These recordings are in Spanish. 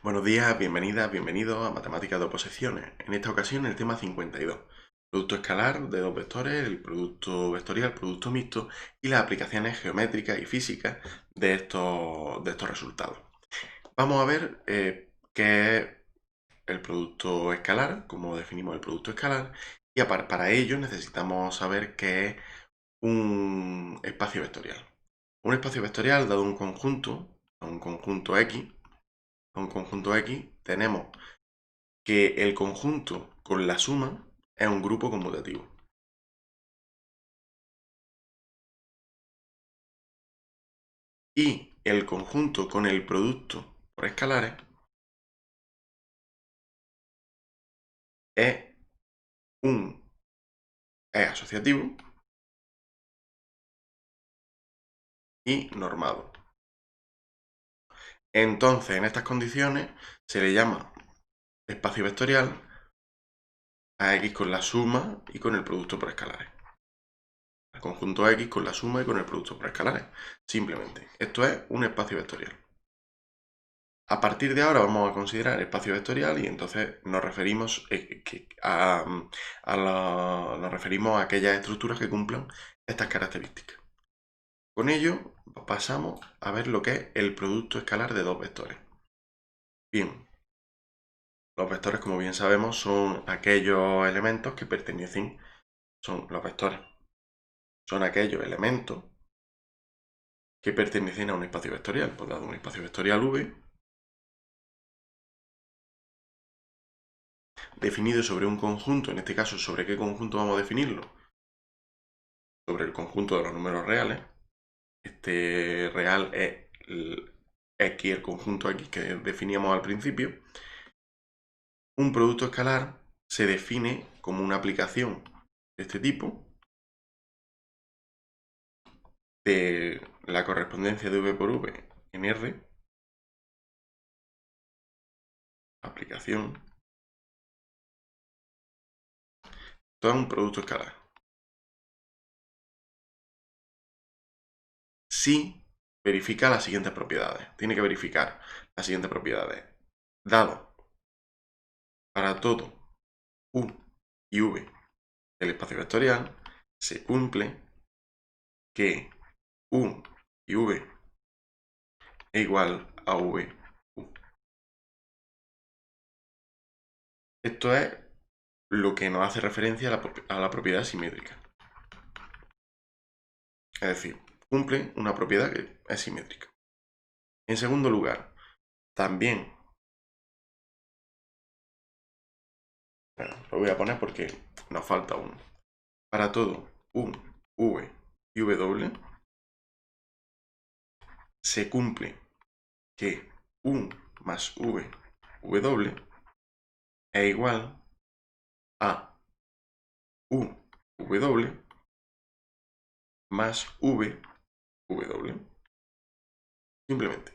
Buenos días, bienvenidas, bienvenidos a Matemáticas de Oposiciones. En esta ocasión el tema 52. Producto escalar de dos vectores, el producto vectorial, el producto mixto y las aplicaciones geométricas y físicas de estos resultados. Vamos a ver qué es el producto escalar, cómo definimos el producto escalar, y para ello necesitamos saber qué es un espacio vectorial. Un espacio vectorial dado un conjunto X, tenemos que el conjunto con la suma es un grupo conmutativo. Y el conjunto con el producto por escalares es asociativo y normado. Entonces, en estas condiciones se le llama espacio vectorial a X con la suma y con el producto por escalares. El conjunto X con la suma y con el producto por escalares. Simplemente, esto es un espacio vectorial. A partir de ahora vamos a considerar espacio vectorial y entonces nos referimos a aquellas estructuras que cumplan estas características. Con ello pasamos a ver lo que es el producto escalar de dos vectores. Bien, los vectores, como bien sabemos, son aquellos elementos que son los vectores. Son aquellos elementos que pertenecen a un espacio vectorial. Pues dado un espacio vectorial V, definido sobre un conjunto, en este caso, ¿sobre qué conjunto vamos a definirlo? Sobre el conjunto de los números reales. Este real es X, el conjunto X que definíamos al principio. Un producto escalar se define como una aplicación de este tipo de la correspondencia de V por V en R, aplicación, todo es un producto escalar. Si verifica las siguientes propiedades, tiene que verificar las siguientes propiedades. Dado para todo U y V del espacio vectorial, se cumple que U y V es igual a V. Esto es lo que nos hace referencia a la propiedad simétrica. Es decir, cumple una propiedad que es simétrica. En segundo lugar, también, bueno, lo voy a poner porque nos falta uno. Para todo U, V y W se cumple que U más V, W es igual a U, W más V, W. Simplemente.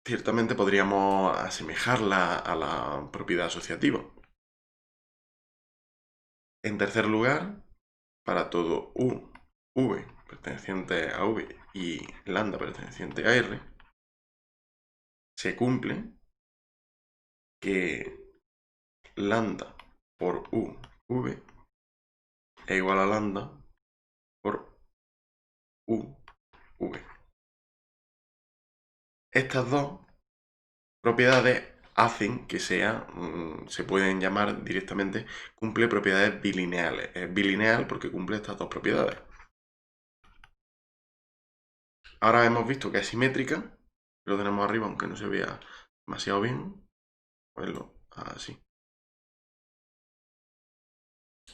Ciertamente podríamos asemejarla a la propiedad asociativa. En tercer lugar, para todo U, V perteneciente a V y lambda perteneciente a R, se cumple que lambda por U, V es igual a lambda por U, V. Estas dos propiedades hacen que se pueden llamar directamente, cumple propiedades bilineales. Es bilineal porque cumple estas dos propiedades. Ahora hemos visto que es simétrica, lo tenemos arriba aunque no se vea demasiado bien. Verlo así.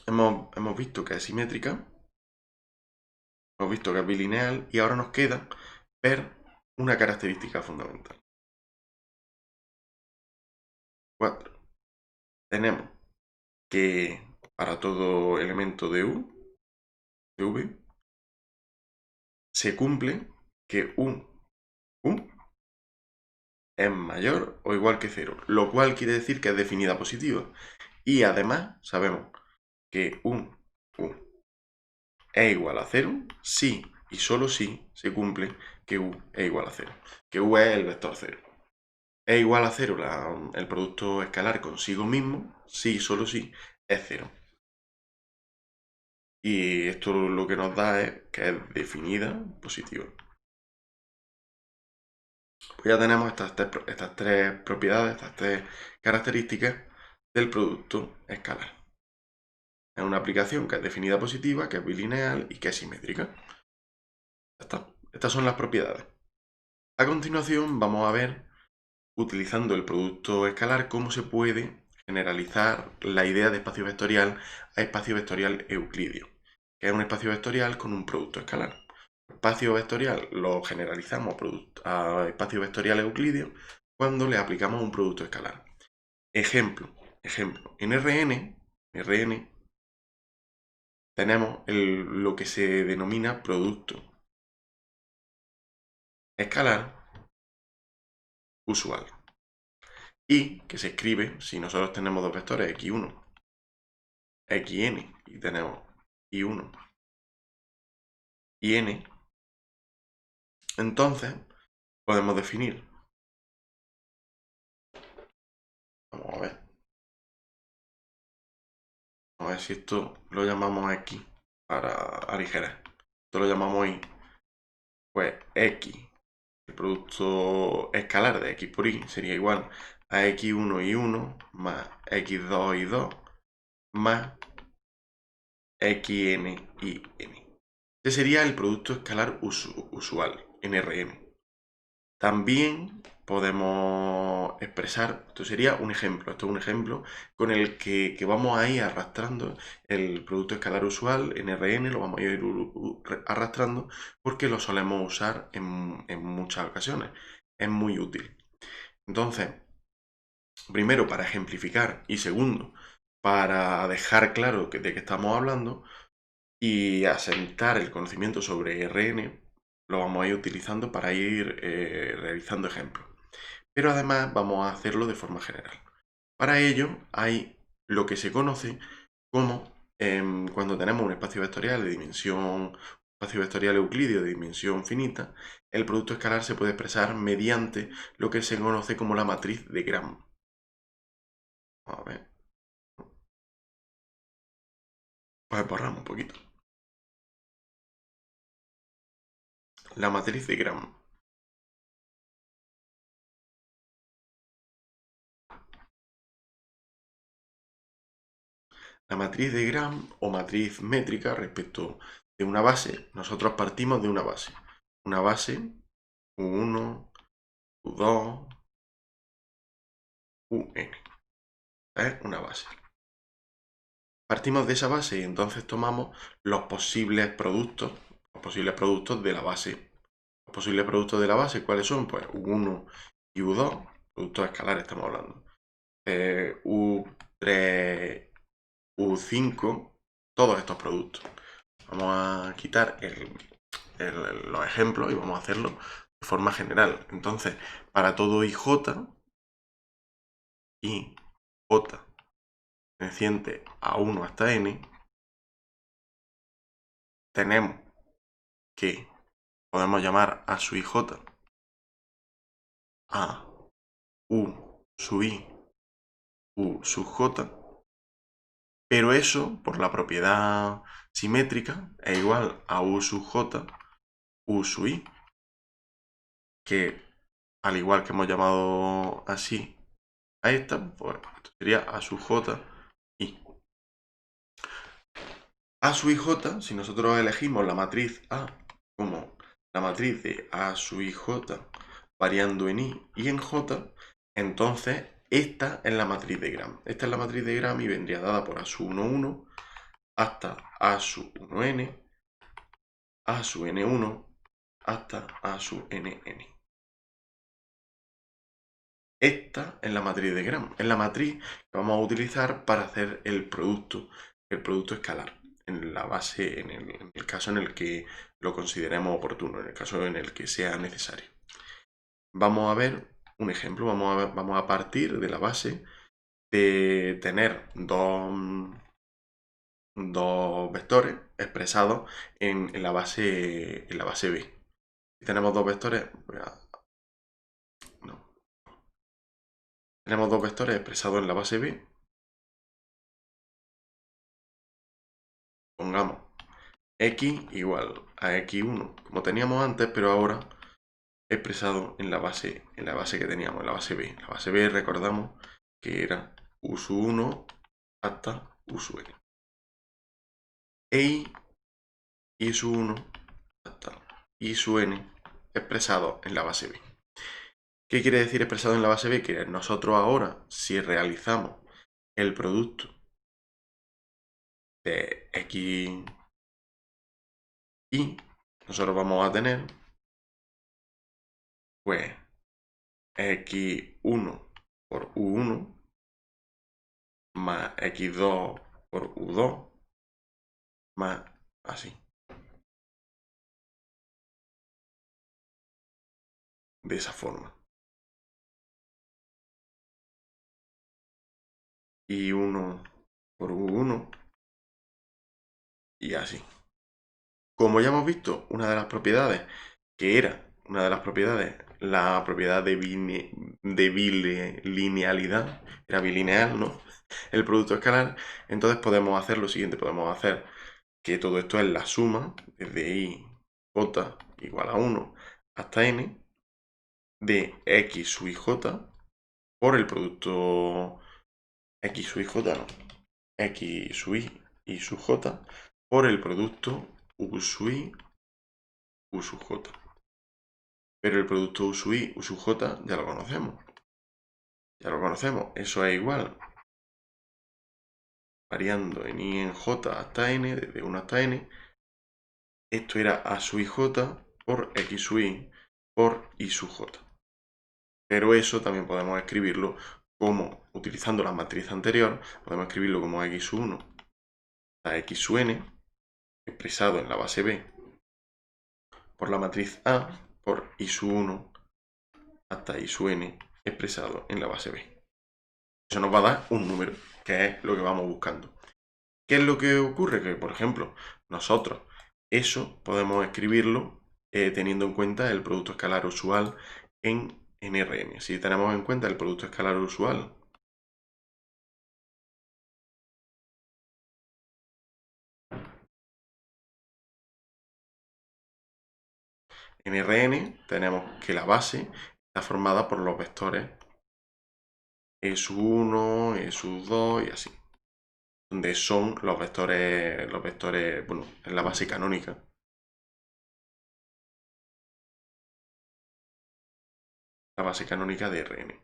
Hemos visto que es simétrica, hemos visto que es bilineal y ahora nos queda ver una característica fundamental. 4. Tenemos que para todo elemento de U, de V, se cumple que U es mayor o igual que 0, lo cual quiere decir que es definida positiva. Y además sabemos que U es igual a 0 si y solo si se cumple que u es igual a 0, que u es el vector 0. Es igual a 0 el producto escalar consigo mismo, si, solo si, es 0. Y esto lo que nos da es que es definida positiva. Pues ya tenemos estas tres propiedades, estas tres características del producto escalar. Es una aplicación que es definida positiva, que es bilineal y que es simétrica. Ya está. Estas son las propiedades. A continuación vamos a ver, utilizando el producto escalar, cómo se puede generalizar la idea de espacio vectorial a espacio vectorial euclidio, que es un espacio vectorial con un producto escalar. Espacio vectorial lo generalizamos a espacio vectorial euclidio cuando le aplicamos un producto escalar. Ejemplo, en Rn tenemos lo que se denomina producto escalar usual y que se escribe, si nosotros tenemos dos vectores x1, xn y tenemos y1 y n, entonces podemos definir, vamos a ver si esto lo llamamos aquí para aligerar, esto lo llamamos y, pues x, el producto escalar de x por y sería igual a x1 y 1 más x2 y 2 más xn y n. Este sería el producto escalar usual en Rn. También podemos expresar, esto sería un ejemplo, esto es un ejemplo con el que vamos a ir arrastrando el producto escalar usual en Rn, lo vamos a ir arrastrando porque lo solemos usar en muchas ocasiones, es muy útil. Entonces, primero para ejemplificar y segundo para dejar claro de qué estamos hablando y asentar el conocimiento sobre Rn, lo vamos a ir utilizando para ir realizando ejemplos. Pero además vamos a hacerlo de forma general. Para ello hay lo que se conoce como cuando tenemos un espacio vectorial de dimensión, espacio vectorial euclidio de dimensión finita, el producto escalar se puede expresar mediante lo que se conoce como la matriz de Gram. A ver. Pues borramos un poquito. La matriz de Gram. La matriz de Gram o matriz métrica respecto de una base, nosotros partimos de una base. Una base U1, U2, UN. Es una base. Partimos de esa base y entonces tomamos los posibles productos de la base. Los posibles productos de la base, ¿cuáles son? Pues U1 y U2, productos escalares estamos hablando. U3, U5, todos estos productos. Vamos a quitar los ejemplos y vamos a hacerlo de forma general. Entonces, para todo IJ y J perteneciente a 1 hasta n, tenemos que podemos llamar a su IJ a U sub I, U sub J, pero eso, por la propiedad simétrica, es igual a U sub J, U sub I, que al igual que hemos llamado así a esta, pues esto sería A sub J, I. A sub IJ, si nosotros elegimos la matriz A como la matriz de A sub IJ variando en I y en J, entonces esta es la matriz de Gram. Esta es la matriz de Gram y vendría dada por A sub 1, 1 hasta A sub 1n, A sub n1 hasta A sub nn. Esta es la matriz de Gram. Es la matriz que vamos a utilizar para hacer el producto escalar en la base, en el caso en el que lo consideremos oportuno, en el caso en el que sea necesario. Vamos a ver un ejemplo, vamos a partir de la base de tener dos vectores expresados en la base B. Y tenemos dos vectores, tenemos dos vectores expresados en la base B. Pongamos x igual a x1, como teníamos antes, pero ahora expresado en la base que teníamos, en la base B. La base B, recordamos que era u sub 1 hasta u sub n. E y sub 1 hasta i sub n expresado en la base B. ¿Qué quiere decir expresado en la base B? Que nosotros ahora, si realizamos el producto de x y, nosotros vamos a tener pues x1 por u1 más x2 por u2 más así. De esa forma. Y 1 por u1 y así. Como ya hemos visto, una de las propiedades que era la propiedad de bilinealidad, era bilineal, ¿no? El producto escalar, entonces podemos hacer lo siguiente, podemos hacer que todo esto es la suma desde i j igual a 1 hasta n de x sub i j por el producto x sub i j, no, x sub i y sub j por el producto u sub i, u sub j. Pero el producto u sub i, u sub j ya lo conocemos. Ya lo conocemos. Eso es igual. Variando en i en j hasta n, desde 1 hasta n. Esto era a sub i j por x sub i por i sub j. Pero eso también podemos escribirlo como, utilizando la matriz anterior, podemos escribirlo como x sub 1 a x sub n, expresado en la base B, por la matriz A, por i sub 1 hasta i sub n, expresado en la base B. Eso nos va a dar un número, que es lo que vamos buscando. ¿Qué es lo que ocurre? Que, por ejemplo, nosotros eso podemos escribirlo teniendo en cuenta el producto escalar usual en Rn. Si tenemos en cuenta el producto escalar usual en Rn, tenemos que la base está formada por los vectores e sub 1, e sub 2 y así. Donde son los vectores, bueno, en la base canónica. La base canónica de Rn.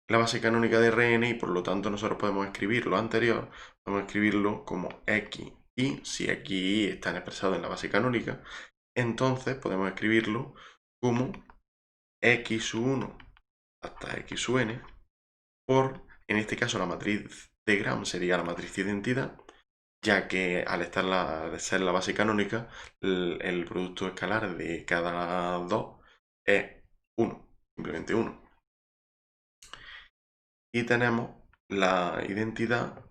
La base canónica de Rn y por lo tanto nosotros podemos escribir lo anterior, podemos escribirlo como x y, si x y están expresados en la base canónica, entonces podemos escribirlo como x sub 1 hasta x sub n por, en este caso la matriz de Gram sería la matriz de identidad, ya que al ser la base canónica, el producto escalar de cada dos es 1, simplemente 1. Y tenemos la identidad,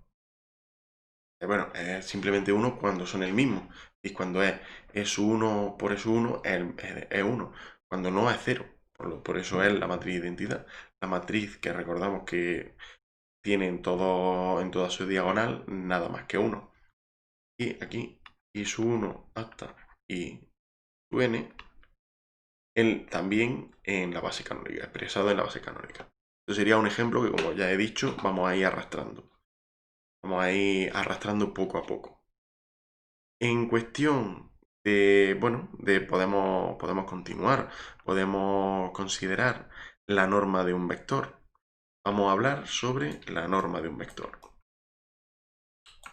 bueno, es simplemente 1 cuando son el mismo. Y cuando es 1 por eso 1 es 1. Cuando no es 0. Por eso es la matriz de identidad. La matriz que recordamos que tiene en toda su diagonal nada más que 1. Y aquí i sub 1 hasta i sub n, también en la base canónica, expresado en la base canónica. Esto sería un ejemplo que, como ya he dicho, vamos a ir arrastrando. Vamos a ir arrastrando poco a poco. En cuestión de, bueno, podemos continuar, podemos considerar la norma de un vector. Vamos a hablar sobre la norma de un vector.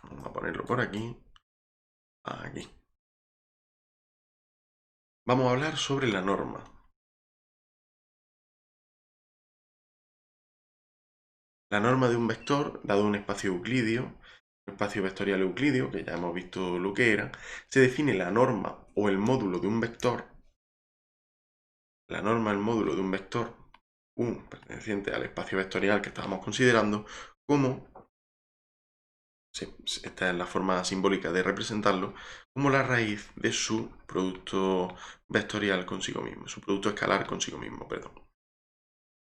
Vamos a ponerlo por aquí. Aquí. Vamos a hablar sobre la norma. La norma de un vector, dado un espacio euclidio, un espacio vectorial euclidio, que ya hemos visto lo que era, se define la norma o el módulo de un vector, la norma el módulo de un vector, perteneciente al espacio vectorial que estábamos considerando, como esta es la forma simbólica de representarlo, como la raíz de su producto vectorial consigo mismo, su producto escalar consigo mismo, perdón.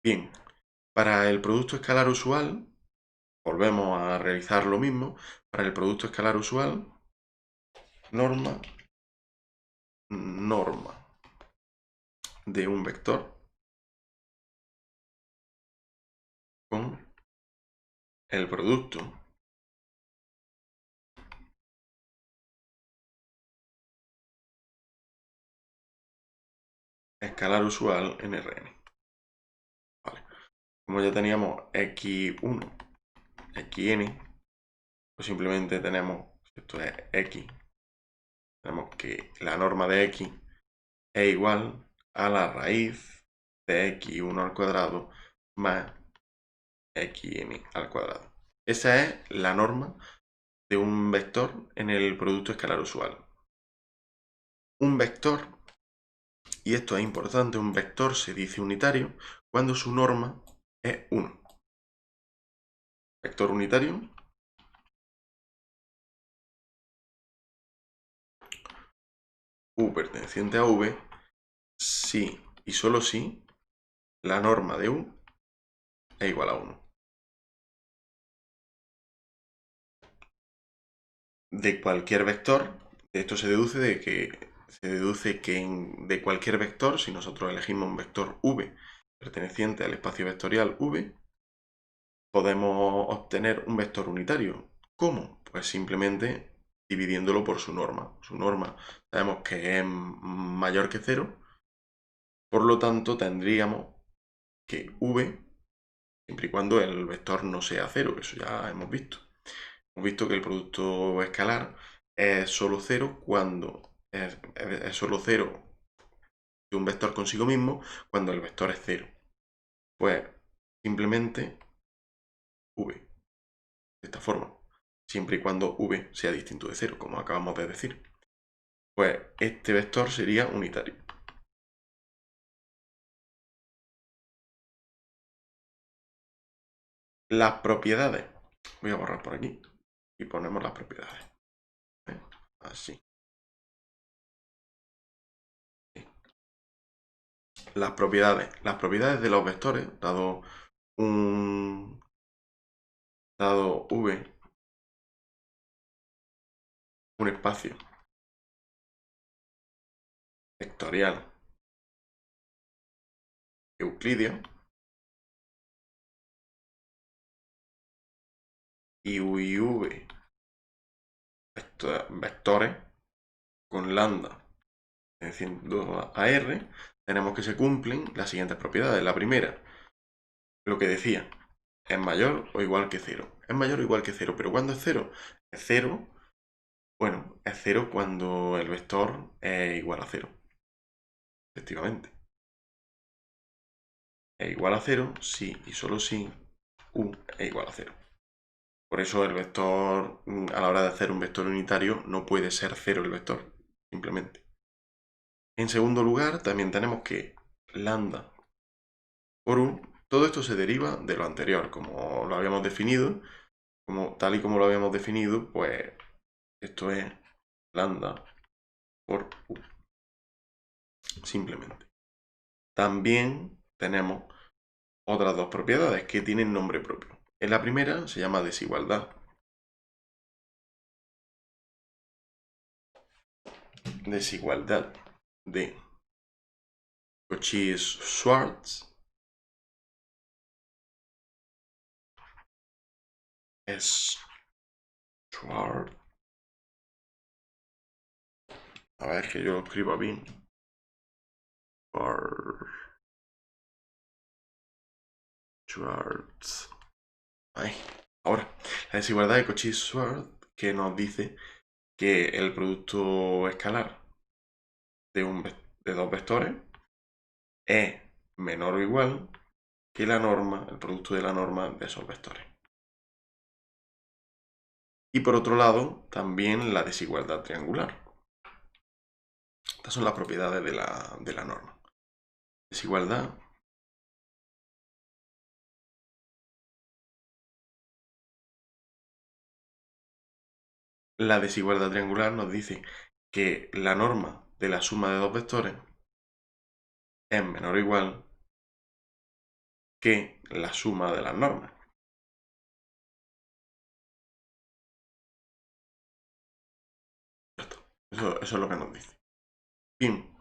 Bien, para el producto escalar usual, volvemos a realizar lo mismo. Para el producto escalar usual, norma de un vector con el producto escalar usual en Rn. Vale. Como ya teníamos x1, xn, pues simplemente tenemos, esto es x, tenemos que la norma de x es igual a la raíz de x1 al cuadrado más xn al cuadrado. Esa es la norma de un vector en el producto escalar usual. Un vector, y esto es importante, un vector se dice unitario cuando su norma es 1. Vector unitario u perteneciente a v si y solo si la norma de u es igual a 1. De cualquier vector, de esto se deduce de cualquier vector, si nosotros elegimos un vector v perteneciente al espacio vectorial v, podemos obtener un vector unitario. ¿Cómo? Pues simplemente dividiéndolo por su norma. Su norma sabemos que es mayor que 0, por lo tanto tendríamos que v, siempre y cuando el vector no sea 0, eso ya hemos visto. Hemos visto que el producto escalar es solo 0 cuando es solo 0 de un vector consigo mismo cuando el vector es 0. Pues simplemente v, de esta forma, siempre y cuando v sea distinto de 0, como acabamos de decir. Pues este vector sería unitario. Las propiedades. Voy a borrar por aquí y ponemos las propiedades. Así. Las propiedades de los vectores, dado v, un espacio vectorial euclidio, y u y v vectores con lambda tendiendo a r, tenemos que se cumplen las siguientes propiedades. La primera, lo que decía, es mayor o igual que 0. Es mayor o igual que 0, pero ¿cuándo es 0? Es 0, bueno, es 0 cuando el vector es igual a 0. Efectivamente. Es igual a 0 si y solo si u es igual a 0. Por eso el vector, a la hora de hacer un vector unitario, no puede ser 0 el vector, simplemente. En segundo lugar, también tenemos que lambda por u, todo esto se deriva de lo anterior, como lo habíamos definido, tal y como lo habíamos definido, pues esto es lambda por u, simplemente. También tenemos otras dos propiedades que tienen nombre propio. En la primera se llama desigualdad. Desigualdad de Cauchy-Schwarz es Schwarz. A ver que yo lo escribo bien. Schwarz. Ahí. Ahora, la desigualdad de Cauchy-Schwarz que nos dice que el producto escalar de dos vectores es menor o igual que la norma, el producto de la norma de esos vectores. Y por otro lado, también la desigualdad triangular. Estas son las propiedades de la norma. Desigualdad la desigualdad triangular nos dice que la norma de la suma de dos vectores es menor o igual que la suma de las normas. Eso es lo que nos dice. Bien,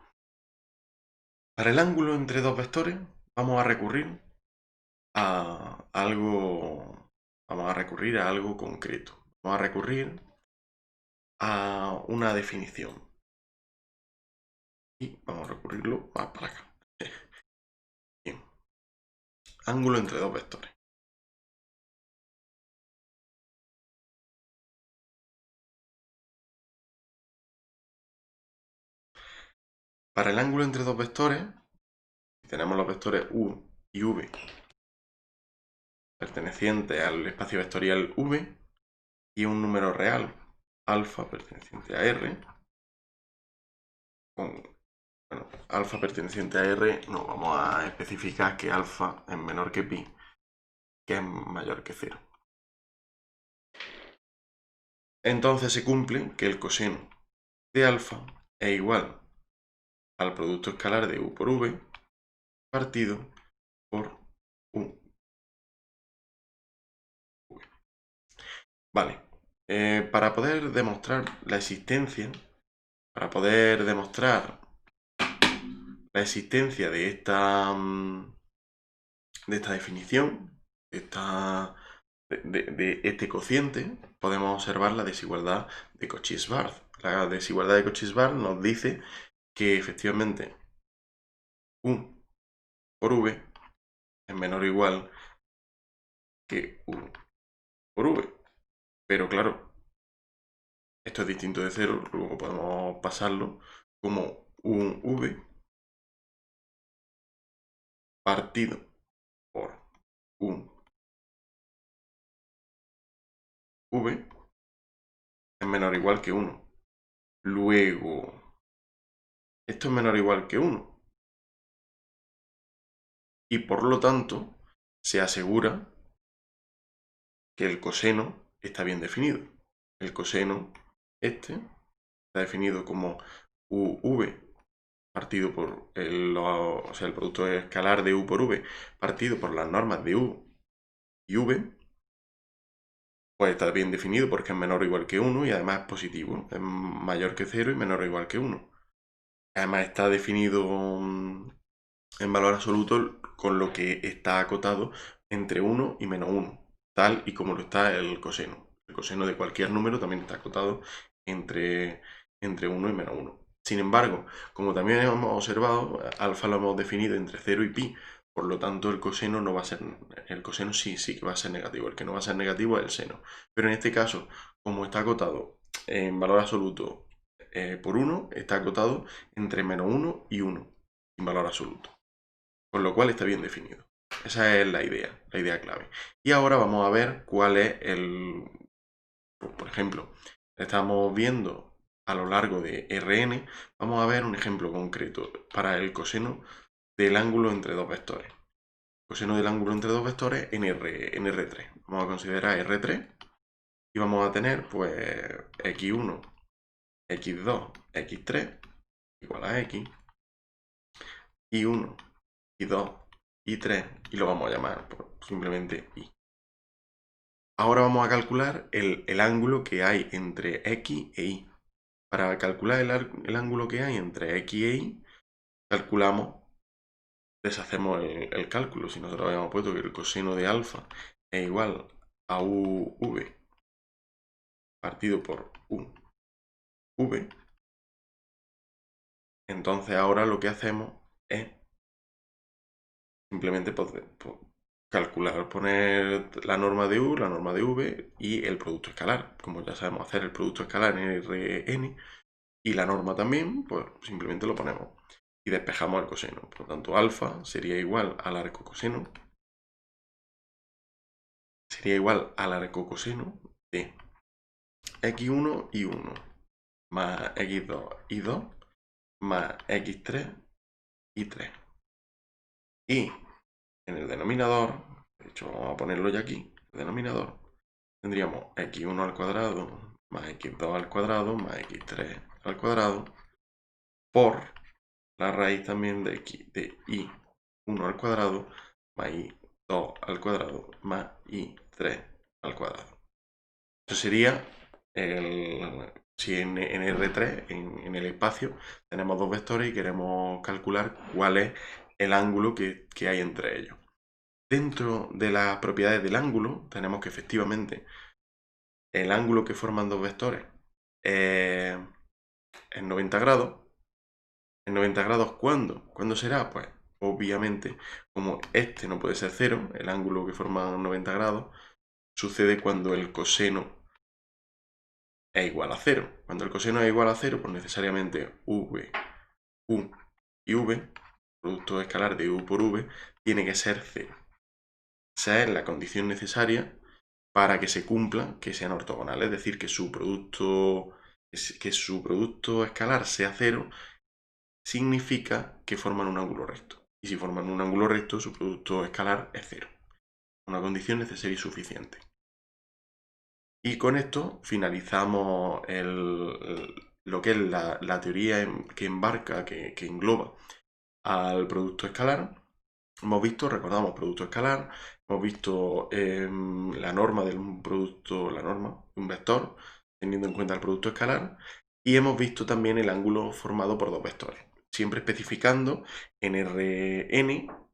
para el ángulo entre dos vectores vamos a recurrir a algo concreto. Vamos a recurrir a una definición. Y vamos a recurrirlo más para acá. Bien. Ángulo entre dos vectores. Para el ángulo entre dos vectores, tenemos los vectores u y v pertenecientes al espacio vectorial v y un número real, alfa perteneciente a r, alfa perteneciente a r, no vamos a especificar que alfa es menor que pi, que es mayor que 0. Entonces se cumple que el coseno de alfa es igual al producto escalar de u por v partido por u. Vale, para poder demostrar la existencia, de esta definición, de este cociente, podemos observar la desigualdad de Cauchy-Schwarz. La desigualdad de Cauchy-Schwarz nos dice que efectivamente u por v es menor o igual que u por v. Pero claro, esto es distinto de 0, luego podemos pasarlo como un v partido por un v es menor o igual que 1. Luego, esto es menor o igual que 1. Y por lo tanto, se asegura que el coseno está bien definido. El coseno está definido como uv partido por el producto escalar de u por v partido por las normas de u y v, pues está bien definido porque es menor o igual que 1 y además es positivo, es mayor que 0 y menor o igual que 1. Además está definido en valor absoluto con lo que está acotado entre 1 y menos 1, tal y como lo está el coseno. El coseno de cualquier número también está acotado entre 1 y menos 1. Sin embargo, como también hemos observado, alfa lo hemos definido entre 0 y pi, por lo tanto el coseno no va a ser, el coseno sí que va a ser negativo, el que no va a ser negativo es el seno. Pero en este caso, como está acotado en valor absoluto por 1, está acotado entre menos 1 y 1, en valor absoluto. Con lo cual está bien definido. Esa es la idea clave. Y ahora vamos a ver cuál es por ejemplo, estamos viendo a lo largo de Rn, vamos a ver un ejemplo concreto para el coseno del ángulo entre dos vectores. Coseno del ángulo entre dos vectores en R3. Vamos a considerar R3 y vamos a tener pues x1, x2, x3 igual a x, y1, y2, y3, y lo vamos a llamar simplemente y. Ahora vamos a calcular el ángulo que hay entre x e y. Para calcular el ángulo que hay entre x e y, deshacemos el cálculo. Si nosotros habíamos puesto que el coseno de alfa es igual a uv partido por uv, entonces ahora lo que hacemos es simplemente calcular, poner la norma de u, la norma de v y el producto escalar. Como ya sabemos hacer el producto escalar en Rn y la norma también, pues simplemente lo ponemos y despejamos el coseno. Por lo tanto, alfa sería igual al arco coseno. Sería igual al arco coseno de x1 y 1 más x2 y 2 más x3 y 3. Y en el denominador, de hecho vamos a ponerlo ya aquí, el denominador, tendríamos x1 al cuadrado más x2 al cuadrado más x3 al cuadrado por la raíz también de y1 al cuadrado más y2 al cuadrado más y3 al cuadrado. Eso sería si en R3, en el espacio, tenemos dos vectores y queremos calcular cuál es el ángulo que hay entre ellos. Dentro de las propiedades del ángulo, tenemos que efectivamente el ángulo que forman dos vectores es 90 grados. ¿En 90 grados cuándo? ¿Cuándo será? Pues obviamente, como este no puede ser cero, el ángulo que forma 90 grados, sucede cuando el coseno es igual a cero. Cuando el coseno es igual a cero, pues necesariamente v, u y v, producto escalar de u por v, tiene que ser cero. Esa es la condición necesaria para que se cumpla que sean ortogonales, es decir, que su producto escalar sea cero, significa que forman un ángulo recto. Y si forman un ángulo recto, su producto escalar es cero. Una condición necesaria y suficiente. Y con esto finalizamos lo que es la teoría que embarca, que engloba al producto escalar. Hemos visto, recordamos, producto escalar, hemos visto la norma de un producto, la norma de un vector, teniendo en cuenta el producto escalar, y hemos visto también el ángulo formado por dos vectores, siempre especificando en Rn,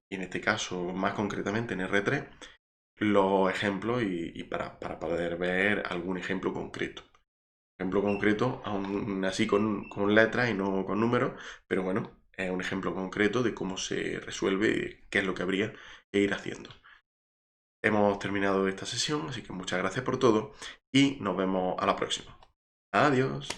y en este caso más concretamente en R3, los ejemplos y para poder ver algún ejemplo concreto. Ejemplo concreto, aún así con letras y no con números, pero bueno, es un ejemplo concreto de cómo se resuelve y qué es lo que habría que ir haciendo. Hemos terminado esta sesión, así que muchas gracias por todo y nos vemos a la próxima. Adiós.